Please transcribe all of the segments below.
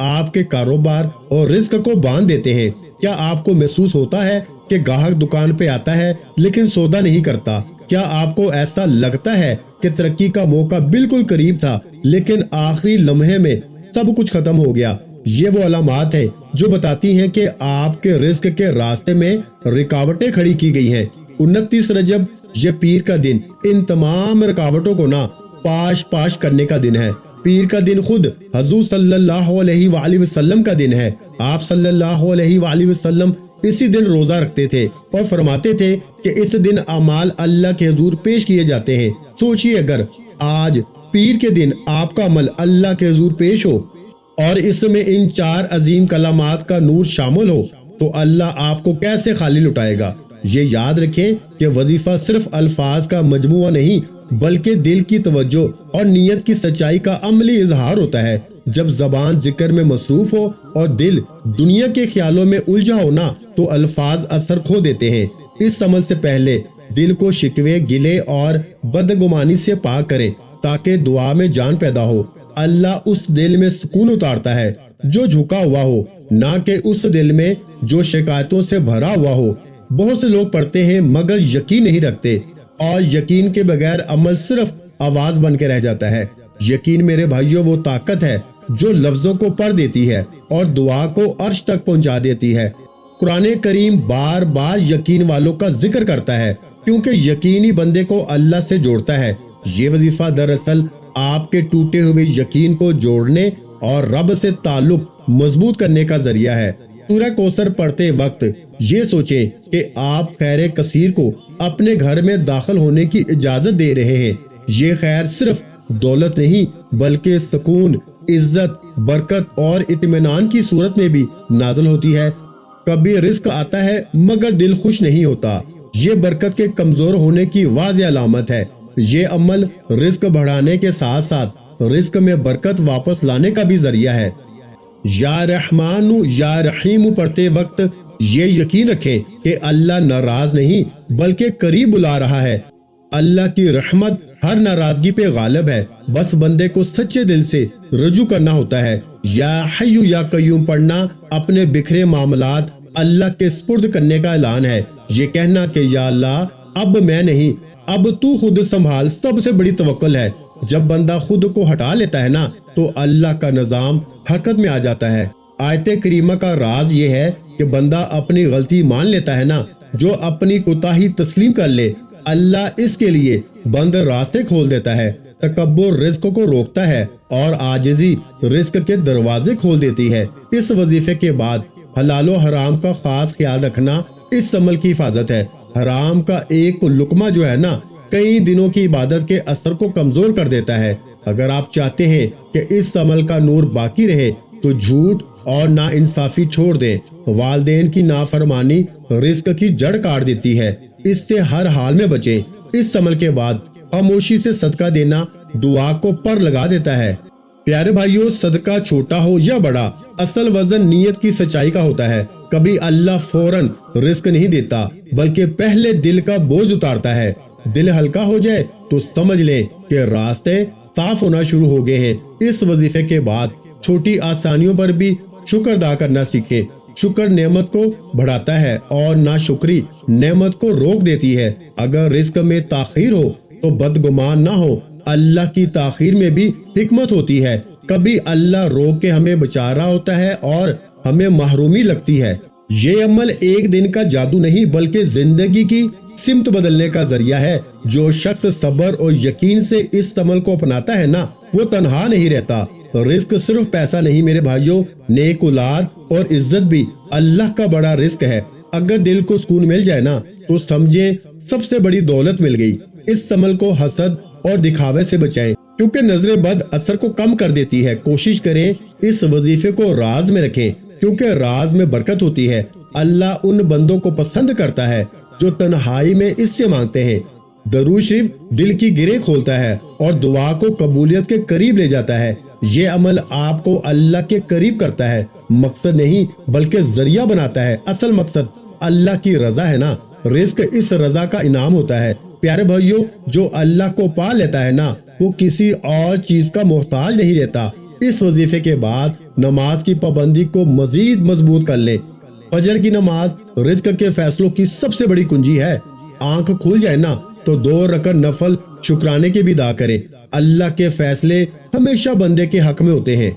آپ کے کاروبار اور رزق کو باندھ دیتے ہیں۔ کیا آپ کو محسوس ہوتا ہے کہ گاہک دکان پہ آتا ہے لیکن سودا نہیں کرتا؟ کیا آپ کو ایسا لگتا ہے کہ ترقی کا موقع بالکل قریب تھا لیکن آخری لمحے میں سب کچھ ختم ہو گیا؟ یہ وہ علامات ہیں جو بتاتی ہیں کہ آپ کے رزق کے راستے میں رکاوٹیں کھڑی کی گئی ہیں۔ 29 رجب یہ پیر کا دن ان تمام رکاوٹوں کو پاش کرنے کا دن ہے۔ پیر کا دن خود حضور صلی اللہ علیہ وآلہ وسلم کا دن ہے۔ آپ صلی اللہ علیہ وآلہ وسلم اسی دن روزہ رکھتے تھے اور فرماتے تھے کہ اس دن اعمال اللہ کے حضور پیش کیے جاتے ہیں۔ سوچئے اگر آج پیر کے دن آپ کا عمل اللہ کے حضور پیش ہو اور اس میں ان 4 عظیم کلمات کا نور شامل ہو تو اللہ آپ کو کیسے خالی لٹائے گا۔ یہ یاد رکھیں کہ وظیفہ صرف الفاظ کا مجموعہ نہیں بلکہ دل کی توجہ اور نیت کی سچائی کا عملی اظہار ہوتا ہے۔ جب زبان ذکر میں مصروف ہو اور دل دنیا کے خیالوں میں الجھا ہونا تو الفاظ اثر کھو دیتے ہیں۔ اس عمل سے پہلے دل کو شکوے، گلے اور بدگمانی سے پاک کریں تاکہ دعا میں جان پیدا ہو۔ اللہ اس دل میں سکون اتارتا ہے جو جھکا ہوا ہو، نہ کہ اس دل میں جو شکایتوں سے بھرا ہوا ہو۔ بہت سے لوگ پڑھتے ہیں مگر یقین نہیں رکھتے، اور یقین کے بغیر عمل صرف آواز بن کے رہ جاتا ہے۔ یقین میرے بھائیوں وہ طاقت ہے جو لفظوں کو پڑھ دیتی ہے اور دعا کو عرش تک پہنچا دیتی ہے۔ قرآن کریم بار بار یقین والوں کا ذکر کرتا ہے کیونکہ یقینی بندے کو اللہ سے جوڑتا ہے۔ یہ وظیفہ دراصل آپ کے ٹوٹے ہوئے یقین کو جوڑنے اور رب سے تعلق مضبوط کرنے کا ذریعہ ہے۔ سورہ کوثر پڑھتے وقت یہ سوچیں کہ آپ خیر کثیر کو اپنے گھر میں داخل ہونے کی اجازت دے رہے ہیں۔ یہ خیر صرف دولت نہیں بلکہ سکون، عزت، برکت اور اطمینان کی صورت میں بھی نازل ہوتی ہے۔ کبھی رزق آتا ہے مگر دل خوش نہیں ہوتا، یہ برکت کے کمزور ہونے کی واضح علامت ہے۔ یہ عمل رزق بڑھانے کے ساتھ ساتھ رزق میں برکت واپس لانے کا بھی ذریعہ ہے۔ یا رحمان یا رحیم پڑھتے وقت یہ یقین رکھیں کہ اللہ ناراض نہیں بلکہ قریب بلا رہا ہے۔ اللہ کی رحمت ہر ناراضگی پہ غالب ہے، بس بندے کو سچے دل سے رجوع کرنا ہوتا ہے۔ یا حی یا قیوم پڑھنا اپنے بکھرے معاملات اللہ کے سپرد کرنے کا اعلان ہے۔ یہ کہنا کہ یا اللہ اب میں نہیں، اب تو خود سنبھال، سب سے بڑی توکل ہے۔ جب بندہ خود کو ہٹا لیتا ہے تو اللہ کا نظام حرکت میں آ جاتا ہے۔ آیت کریمہ کا راز یہ ہے کہ بندہ اپنی غلطی مان لیتا ہے جو اپنی کوتاہی تسلیم کر لے، اللہ اس کے لیے بند راستے کھول دیتا ہے۔ تکبر رزق کو روکتا ہے اور عاجزی رزق کے دروازے کھول دیتی ہے۔ اس وظیفے کے بعد حلال و حرام کا خاص خیال رکھنا اس عمل کی حفاظت ہے۔ حرام کا ایک لقمہ جو ہے کئی دنوں کی عبادت کے اثر کو کمزور کر دیتا ہے۔ اگر آپ چاہتے ہیں کہ اس عمل کا نور باقی رہے تو جھوٹ اور نا انصافی چھوڑ دیں۔ والدین کی نافرمانی رزق کی جڑ کاٹ دیتی ہے، اس سے ہر حال میں بچیں۔ اس عمل کے بعد خاموشی سے صدقہ دینا دعا کو پر لگا دیتا ہے۔ پیارے بھائیوں، صدقہ چھوٹا ہو یا بڑا، اصل وزن نیت کی سچائی کا ہوتا ہے۔ کبھی اللہ فوراً رزق نہیں دیتا بلکہ پہلے دل کا بوجھ اتارتا ہے۔ دل ہلکا ہو جائے تو سمجھ لیں کہ راستے صاف ہونا شروع ہو گئے ہیں۔ اس وظیفے کے بعد چھوٹی آسانیوں پر بھی شکر ادا کرنا سیکھیں۔ شکر نعمت کو بڑھاتا ہے اور ناشکری نعمت کو روک دیتی ہے۔ اگر رزق میں تاخیر ہو تو بدگمان نہ ہو، اللہ کی تاخیر میں بھی حکمت ہوتی ہے۔ کبھی اللہ روک کے ہمیں بچا رہا ہوتا ہے اور ہمیں محرومی لگتی ہے۔ یہ عمل ایک دن کا جادو نہیں بلکہ زندگی کی سمت بدلنے کا ذریعہ ہے۔ جو شخص صبر اور یقین سے اس عمل کو اپناتا ہے وہ تنہا نہیں رہتا۔ رزق صرف پیسہ نہیں میرے بھائیوں، نیک اولاد اور عزت بھی اللہ کا بڑا رزق ہے۔ اگر دل کو سکون مل جائے تو سمجھیں سب سے بڑی دولت مل گئی۔ اس عمل کو حسد اور دکھاوے سے بچائیں کیونکہ نظر بد اثر کو کم کر دیتی ہے۔ کوشش کریں اس وظیفے کو راز میں رکھیں کیونکہ راز میں برکت ہوتی ہے۔ اللہ ان بندوں کو پسند کرتا ہے جو تنہائی میں اس سے مانگتے ہیں۔ درود شریف دل کی گریں کھولتا ہے اور دعا کو قبولیت کے قریب لے جاتا ہے۔ یہ عمل آپ کو اللہ کے قریب کرتا ہے، مقصد نہیں بلکہ ذریعہ بناتا ہے۔ اصل مقصد اللہ کی رضا ہے رزق اس رضا کا انعام ہوتا ہے۔ پیارے بھائیوں، جو اللہ کو پا لیتا ہے وہ کسی اور چیز کا محتاج نہیں رہتا۔ اس وظیفے کے بعد نماز کی پابندی کو مزید مضبوط کر لیں۔ فجر کی نماز رزق کے فیصلوں کی سب سے بڑی کنجی ہے۔ آنکھ کھل جائے نا تو 2 رکعت نفل شکرانے کی بھی ادا کریں۔ اللہ کے فیصلے ہمیشہ بندے کے حق میں ہوتے ہیں۔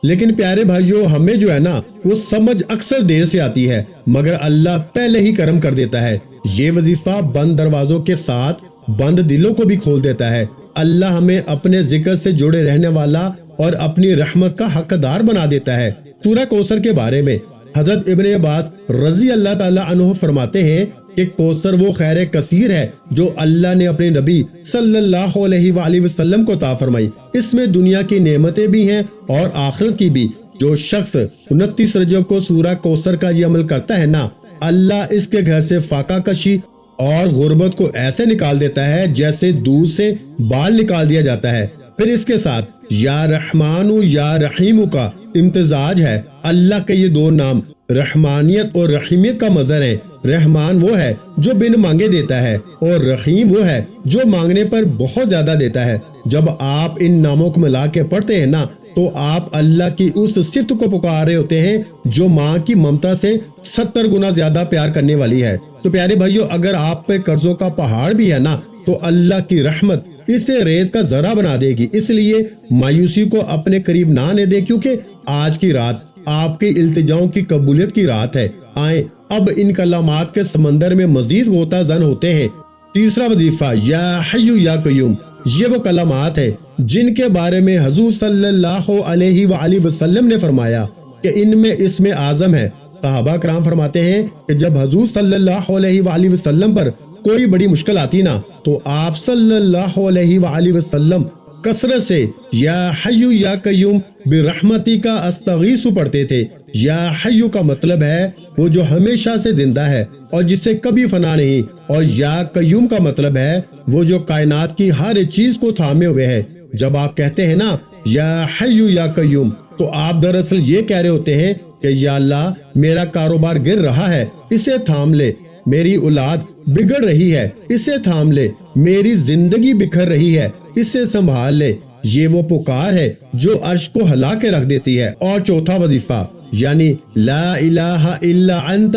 لیکن پیارے بھائیوں، ہمیں جو ہے نا وہ سمجھ اکثر دیر سے آتی ہے، مگر اللہ پہلے ہی کرم کر دیتا ہے۔ یہ وظیفہ بند دروازوں کے ساتھ بند دلوں کو بھی کھول دیتا ہے۔ اللہ ہمیں اپنے ذکر سے جڑے رہنے والا اور اپنی رحمت کا حقدار بنا دیتا ہے۔ سورہ کوثر کے بارے میں حضرت ابن عباس رضی اللہ تعالی عنہ فرماتے ہیں کہ کوثر وہ خیر کثیر ہے جو اللہ نے اپنے نبی صلی اللہ علیہ وآلہ وسلم کو عطا فرمائی۔ اس میں دنیا کی نعمتیں بھی ہیں اور آخرت کی بھی۔ جو شخص 29 رجب کو سورہ کوثر کا یہ عمل کرتا ہے نا، اللہ اس کے گھر سے فاقہ کشی اور غربت کو ایسے نکال دیتا ہے جیسے دودھ سے بال نکال دیا جاتا ہے۔ پھر اس کے ساتھ یا رحمان یا رحیم کا امتزاج ہے۔ اللہ کے یہ 2 نام رحمانیت اور رحیمیت کا مظہر ہے۔ رحمان وہ ہے جو بن مانگے دیتا ہے اور رحیم وہ ہے جو مانگنے پر بہت زیادہ دیتا ہے۔ جب آپ ان ناموں کو ملا کے پڑھتے ہیں نا تو آپ اللہ کی اس صفت کو پکار رہے ہوتے ہیں جو ماں کی ممتا سے 70 گنا زیادہ پیار کرنے والی ہے۔ تو پیارے بھائیوں، اگر آپ پہ قرضوں کا پہاڑ بھی ہے نا تو اللہ کی رحمت اسے ریت کا ذرہ بنا دے گی۔ اس لیے مایوسی کو اپنے قریب نہ آنے دے، کیونکہ آج کی رات آپ کی التجاؤں کی قبولیت کی رات ہے۔ آئیں اب ان کلمات کے سمندر میں مزید غوطہ زن ہوتے ہیں۔ تیسرا وظیفہ یا حی یا قیوم، یہ وہ کلمات ہیں جن کے بارے میں حضور صلی اللہ علیہ وآلہ وسلم نے فرمایا کہ ان میں اسم اعظم ہے۔ صحابہ کرام فرماتے ہیں کہ جب حضور صلی اللہ علیہ وآلہ وسلم پر کوئی بڑی مشکل آتی نا تو آپ صلی اللہ علیہ وآلہ وسلم کثرت سے یا حی یا قیوم برحمتی کا استغیث پڑھتے تھے۔ یا حی کا مطلب ہے وہ جو ہمیشہ سے زندہ ہے اور جس سے کبھی فنا نہیں، اور یا قیوم کا مطلب ہے وہ جو کائنات کی ہر چیز کو تھامے ہوئے ہے۔ جب آپ کہتے ہیں نا یا حی یا قیوم تو آپ دراصل یہ کہہ رہے ہوتے ہیں کہ یا اللہ، میرا کاروبار گر رہا ہے، اسے تھام لے۔ میری اولاد بگڑ رہی ہے، اسے تھام لے۔ میری زندگی بکھر رہی ہے، اسے سنبھال لے۔ یہ وہ پکار ہے جو عرش کو ہلا کے رکھ دیتی ہے۔ اور چوتھا وظیفہ یعنی لا الہ الا انت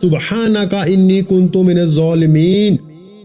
سبحانک انی کنت من الظالمین،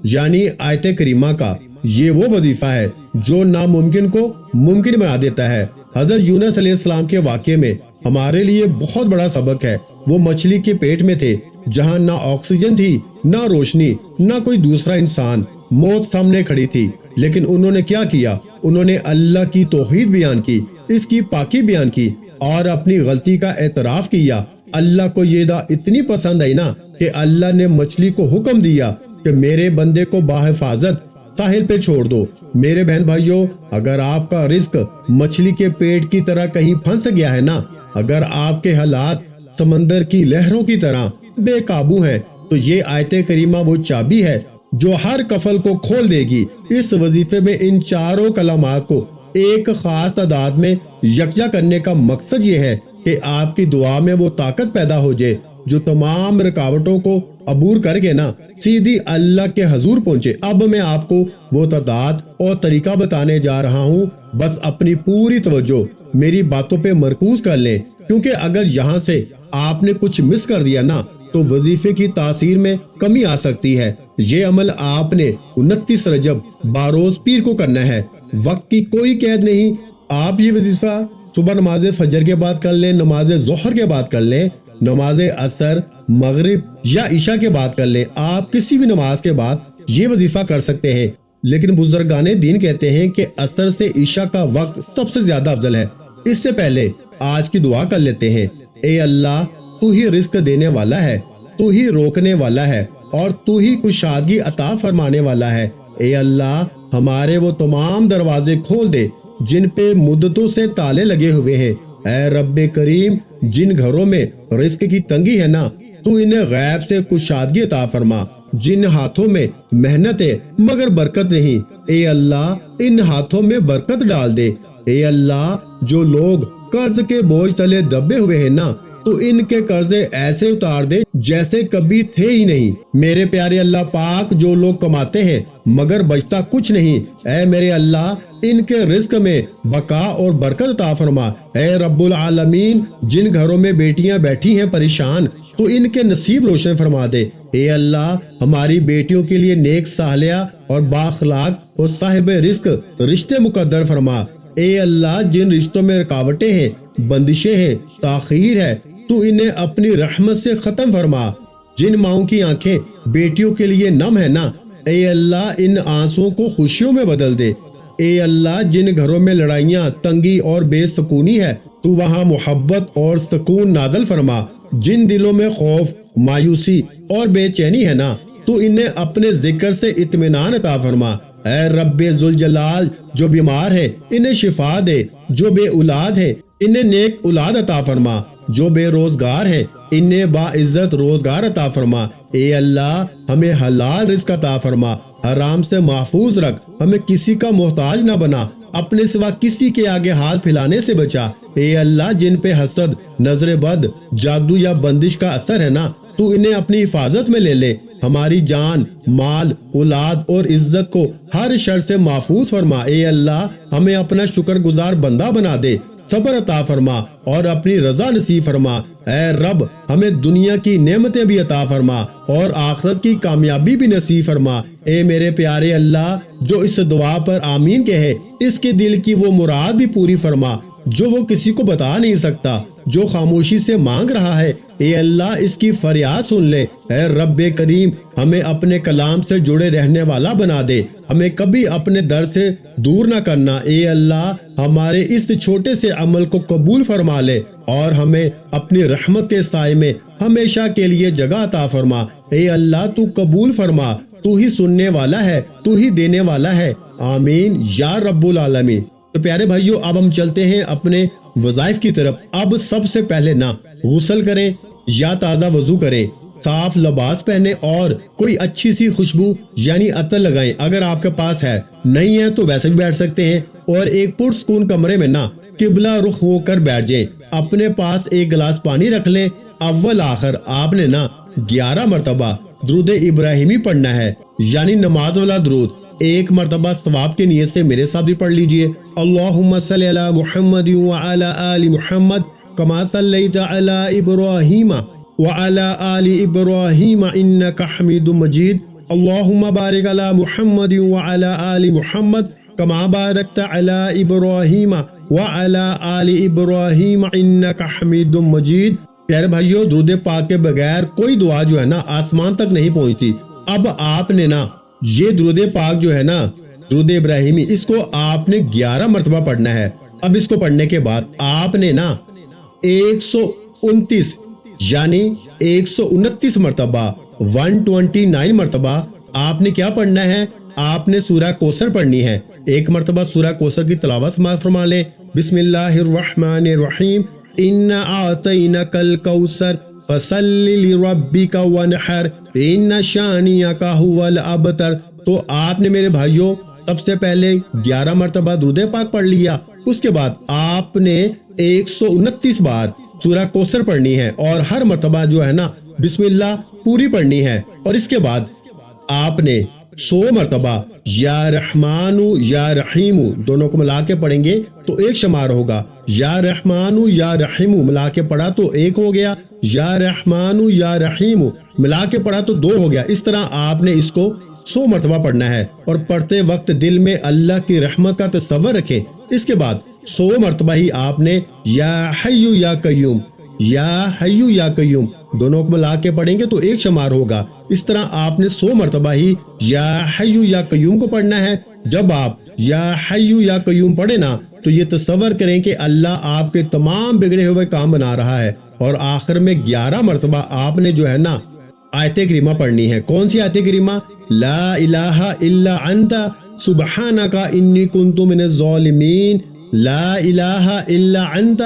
یعنی آیت کریمہ کا یہ وہ وظیفہ ہے جو ناممکن کو ممکن بنا دیتا ہے۔ حضرت یونس علیہ السلام کے واقعے میں ہمارے لیے بہت بڑا سبق ہے۔ وہ مچھلی کے پیٹ میں تھے جہاں نہ آکسیجن تھی، نہ روشنی، نہ کوئی دوسرا انسان۔ موت سامنے کھڑی تھی، لیکن انہوں نے کیا کیا؟ انہوں نے اللہ کی توحید بیان کی، اس کی پاکی بیان کی اور اپنی غلطی کا اعتراف کیا۔ اللہ کو یہ اتنی پسند آئی نا کہ اللہ نے مچھلی کو حکم دیا کہ میرے بندے کو بحفاظت ساحل پہ چھوڑ دو۔ میرے بہن بھائیوں، اگر آپ کا رزق مچھلی کے پیٹ کی طرح کہیں پھنس گیا ہے نا، اگر آپ کے حالات سمندر کی لہروں کی طرح بے قابو ہیں، تو یہ آیت کریمہ وہ چابی ہے جو ہر قفل کو کھول دے گی۔ اس وظیفے میں ان چاروں کلمات کو ایک خاص تعداد میں یکجا کرنے کا مقصد یہ ہے کہ آپ کی دعا میں وہ طاقت پیدا ہو جائے جو تمام رکاوٹوں کو عبور کر کے نا سیدھی اللہ کے حضور پہنچے۔ اب میں آپ کو وہ تعداد اور طریقہ بتانے جا رہا ہوں، بس اپنی پوری توجہ میری باتوں پہ مرکوز کر لیں، کیونکہ اگر یہاں سے آپ نے کچھ مس کر دیا نا تو وظیفے کی تاثیر میں کمی آ سکتی ہے۔ یہ عمل آپ نے 29 رجب باروز پیر کو کرنا ہے۔ وقت کی کوئی قید نہیں۔ آپ یہ وظیفہ صبح نماز فجر کے بعد کر لیں، نماز ظہر کے بعد کر لیں، نماز عصر، مغرب یا عشاء کے بعد کر لیں۔ آپ کسی بھی نماز کے بعد یہ وظیفہ کر سکتے ہیں، لیکن بزرگان دین کہتے ہیں کہ عصر سے عشاء کا وقت سب سے زیادہ افضل ہے۔ اس سے پہلے آج کی دعا کر لیتے ہیں۔ اے اللہ، تو ہی رزق دینے والا ہے، تو ہی روکنے والا ہے اور تو ہی کشادگی عطا فرمانے والا ہے۔ اے اللہ، ہمارے وہ تمام دروازے کھول دے جن پہ مدتوں سے تالے لگے ہوئے ہیں۔ اے رب کریم، جن گھروں میں رزق کی تنگی ہے نا، تو انہیں غیب سے کشادگی عطا فرما۔ جن ہاتھوں میں محنت ہے مگر برکت نہیں، اے اللہ ان ہاتھوں میں برکت ڈال دے۔ اے اللہ، جو لوگ قرض کے بوجھ تلے دبے ہوئے ہیں نا، تو ان کے قرضے ایسے اتار دے جیسے کبھی تھے ہی نہیں۔ میرے پیارے اللہ پاک، جو لوگ کماتے ہیں مگر بچتا کچھ نہیں، اے میرے اللہ ان کے رزق میں بقا اور برکت عطا فرما۔ اے رب العالمین، جن گھروں میں بیٹیاں بیٹھی ہیں پریشان، تو ان کے نصیب روشن فرما دے۔ اے اللہ ہماری بیٹیوں کے لیے نیک صالحہ اور بااخلاق اور صاحب رزق رشتے مقدر فرما۔ اے اللہ جن رشتوں میں رکاوٹیں ہیں، بندشیں ہیں، تاخیر ہے، تو انہیں اپنی رحمت سے ختم فرما۔ جن ماؤں کی آنکھیں بیٹیوں کے لیے نم ہے نا، اے اللہ ان آنسوؤں کو خوشیوں میں بدل دے۔ اے اللہ جن گھروں میں لڑائیاں، تنگی اور بے سکونی ہے، تو وہاں محبت اور سکون نازل فرما۔ جن دلوں میں خوف، مایوسی اور بے چینی ہے نا، تو انہیں اپنے ذکر سے اطمینان عطا فرما۔ اے رب ذوالجلال، جو بیمار ہے انہیں شفا دے، جو بے اولاد ہے انہیں نیک اولاد عطا فرما، جو بے روزگار ہے انہیں باعزت روزگار عطا فرما۔ اے اللہ ہمیں حلال رزق عطا فرما، حرام سے محفوظ رکھ، ہمیں کسی کا محتاج نہ بنا، اپنے سوا کسی کے آگے ہاتھ پھیلانے سے بچا۔ اے اللہ جن پہ حسد، نظر بد، جادو یا بندش کا اثر ہے نا، تو انہیں اپنی حفاظت میں لے لے۔ ہماری جان، مال، اولاد اور عزت کو ہر شر سے محفوظ فرما۔ اے اللہ ہمیں اپنا شکر گزار بندہ بنا دے، صبر عطا فرما اور اپنی رضا نصیب فرما۔ اے رب ہمیں دنیا کی نعمتیں بھی عطا فرما اور آخرت کی کامیابی بھی نصیب فرما۔ اے میرے پیارے اللہ، جو اس دعا پر آمین کہے اس کے دل کی وہ مراد بھی پوری فرما جو وہ کسی کو بتا نہیں سکتا، جو خاموشی سے مانگ رہا ہے۔ اے اللہ اس کی فریاد سن لے۔ اے رب کریم ہمیں اپنے کلام سے جڑے رہنے والا بنا دے، ہمیں کبھی اپنے در سے دور نہ کرنا۔ اے اللہ ہمارے اس چھوٹے سے عمل کو قبول فرما لے اور ہمیں اپنی رحمت کے سائے میں ہمیشہ کے لیے جگہ عطا فرما۔ اے اللہ تو قبول فرما، تو ہی سننے والا ہے، تو ہی دینے والا ہے، آمین یا رب العالمین۔ تو پیارے بھائیو، اب ہم چلتے ہیں اپنے وظائف کی طرف۔ اب سب سے پہلے نا غسل کریں یا تازہ وضو کریں، صاف لباس پہنے اور کوئی اچھی سی خوشبو یعنی عطر لگائیں۔ اگر آپ کے پاس ہے، نہیں ہے تو ویسے بھی بیٹھ سکتے ہیں، اور ایک پرسکون کمرے میں نا قبلہ رخ ہو کر بیٹھ جائیں۔ اپنے پاس ایک گلاس پانی رکھ لیں۔ اول آخر آپ نے نا 11 مرتبہ درود ابراہیمی پڑھنا ہے، یعنی نماز والا درود۔ ایک مرتبہ ثواب کی نیت سے میرے ساتھ بھی پڑھ لیجئے، اللہم صلی علی محمد وعلی آل محمد کما صلیت علی ابراہیم وعلی آل ابراہیم انک حمید مجید، اللہم بارک علی محمد وعلی آل محمد کما بارکت علی ابراہیم وعلی آل ابراہیم انک حمید مجید۔ پیارے بھائیو، درود پاک کے بغیر کوئی دعا جو ہے نا آسمان تک نہیں پہنچتی۔ اب آپ نے نا یہ درود پاک جو ہے نا درود ابراہیمی، اس کو آپ نے 11 مرتبہ پڑھنا ہے۔ اب اس کو پڑھنے کے بعد آپ نے نا 129 یعنی 129 مرتبہ 129 مرتبہ آپ نے کیا پڑھنا ہے؟ آپ نے سورہ کوثر پڑھنی ہے۔ ایک مرتبہ سورہ کوثر کی تلاوت سماعت فرما لیں۔ بسم اللہ الرحمن الرحیم، اِنَّا أَعْطَيْنَاكَ الْكَوْثَرَ فَصَلِّ لِرَبِّكَ وَانْحَرْ إِنَّ شَانِئَكَ هُوَ الْأَبْتَرُ۔ تو آپ نے میرے بھائیوں سب سے پہلے 11 مرتبہ درود پاک پڑھ لیا، اس کے بعد آپ نے 129 بار سورہ کوثر پڑھنی ہے، اور ہر مرتبہ جو ہے نا بسم اللہ پوری پڑھنی ہے، اور اس کے بعد آپ نے 100 مرتبہ یا رحمان یا رحیم دونوں کو ملا کے پڑھیں گے تو ایک شمار ہوگا، یا رحمان یا رحیم ملا کے پڑھا تو ایک ہو گیا، یا رحمان یا رحیم ملا کے پڑھا تو 2 ہو گیا۔ اس طرح آپ نے اس کو 100 مرتبہ پڑھنا ہے، اور پڑھتے وقت دل میں اللہ کی رحمت کا تصور رکھیں۔ اس کے بعد 100 مرتبہ ہی آپ نے یا حی یا قیوم، یا حی یا قیوم دونوں کو ملا کے پڑھیں گے تو ایک شمار ہوگا۔ اس طرح آپ نے 100 مرتبہ ہی یا حی یا قیوم کو پڑھنا ہے۔ جب آپ یا حی یا قیوم پڑھیں نا تو یہ تصور کریں کہ اللہ آپ کے تمام بگڑے ہوئے کام بنا رہا ہے، اور آخر میں 11 مرتبہ آپ نے جو ہے نا آیت کریمہ پڑھنی ہے۔ کون سی آیت کریمہ؟ لا الہ الا انت سبحانک انی کنت من الظالمین، لا الہ الا انت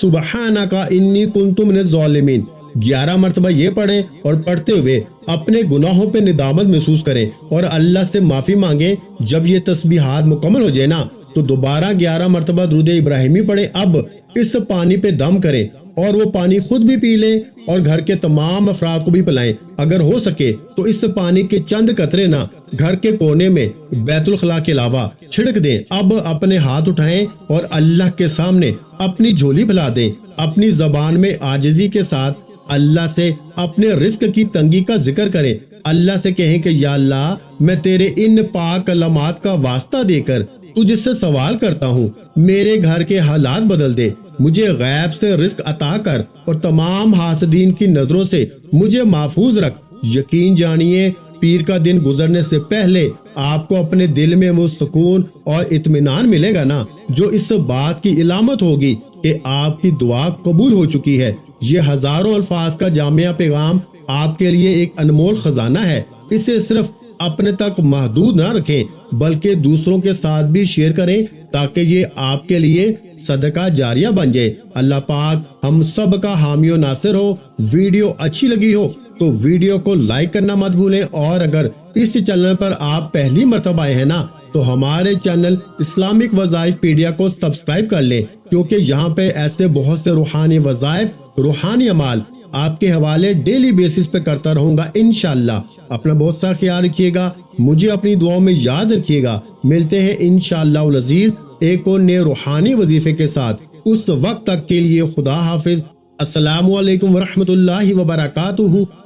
سبحانک انی کنت من الظالمین۔ 11 مرتبہ یہ پڑھیں، اور پڑھتے ہوئے اپنے گناہوں پہ ندامت محسوس کریں اور اللہ سے معافی مانگیں۔ جب یہ تسبیحات مکمل ہو جائے نا تو دوبارہ 11 مرتبہ درود ابراہیمی پڑھیں۔ اب اس پانی پہ دم کریں اور وہ پانی خود بھی پی لیں اور گھر کے تمام افراد کو بھی پلائیں۔ اگر ہو سکے تو اس پانی کے چند قطرے نہ گھر کے کونے میں بیت الخلاء کے علاوہ چھڑک دیں۔ اب اپنے ہاتھ اٹھائیں اور اللہ کے سامنے اپنی جھولی پھیلا دیں۔ اپنی زبان میں عاجزی کے ساتھ اللہ سے اپنے رزق کی تنگی کا ذکر کریں۔ اللہ سے کہیں کہ یا اللہ، میں تیرے ان پاک کلمات کا واسطہ دے کر تجھ سے سوال کرتا ہوں، میرے گھر کے حالات بدل دے، مجھے غیب سے رزق عطا کر اور تمام حاسدین کی نظروں سے مجھے محفوظ رکھ۔ یقین جانیے پیر کا دن گزرنے سے پہلے آپ کو اپنے دل میں وہ سکون اور اطمینان ملے گا نا، جو اس بات کی علامت ہوگی کہ آپ کی دعا قبول ہو چکی ہے۔ یہ ہزاروں الفاظ کا جامع پیغام آپ کے لیے ایک انمول خزانہ ہے۔ اسے صرف اپنے تک محدود نہ رکھیں بلکہ دوسروں کے ساتھ بھی شیئر کریں تاکہ یہ آپ کے لیے صدقہ جاریہ بن جائے۔ اللہ پاک ہم سب کا حامی و ناصر ہو۔ ویڈیو اچھی لگی ہو تو ویڈیو کو لائک کرنا مت بھولیں، اور اگر اس چینل پر آپ پہلی مرتبہ آئے ہیں نا تو ہمارے چینل اسلامک وظائف پیڈیا کو سبسکرائب کر لیں، کیونکہ یہاں پہ ایسے بہت سے روحانی وظائف، روحانی اعمال آپ کے حوالے ڈیلی بیسس پہ کرتا رہوں گا انشاءاللہ۔ اپنا بہت سا خیال رکھیے گا، مجھے اپنی دعاؤں میں یاد رکھیے گا۔ ملتے ہیں انشاءاللہ العزیز ایک اور نئے روحانی وظیفے کے ساتھ۔ اس وقت تک کے لیے خدا حافظ۔ السلام علیکم ورحمۃ اللہ وبرکاتہ۔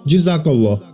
جزاک اللہ۔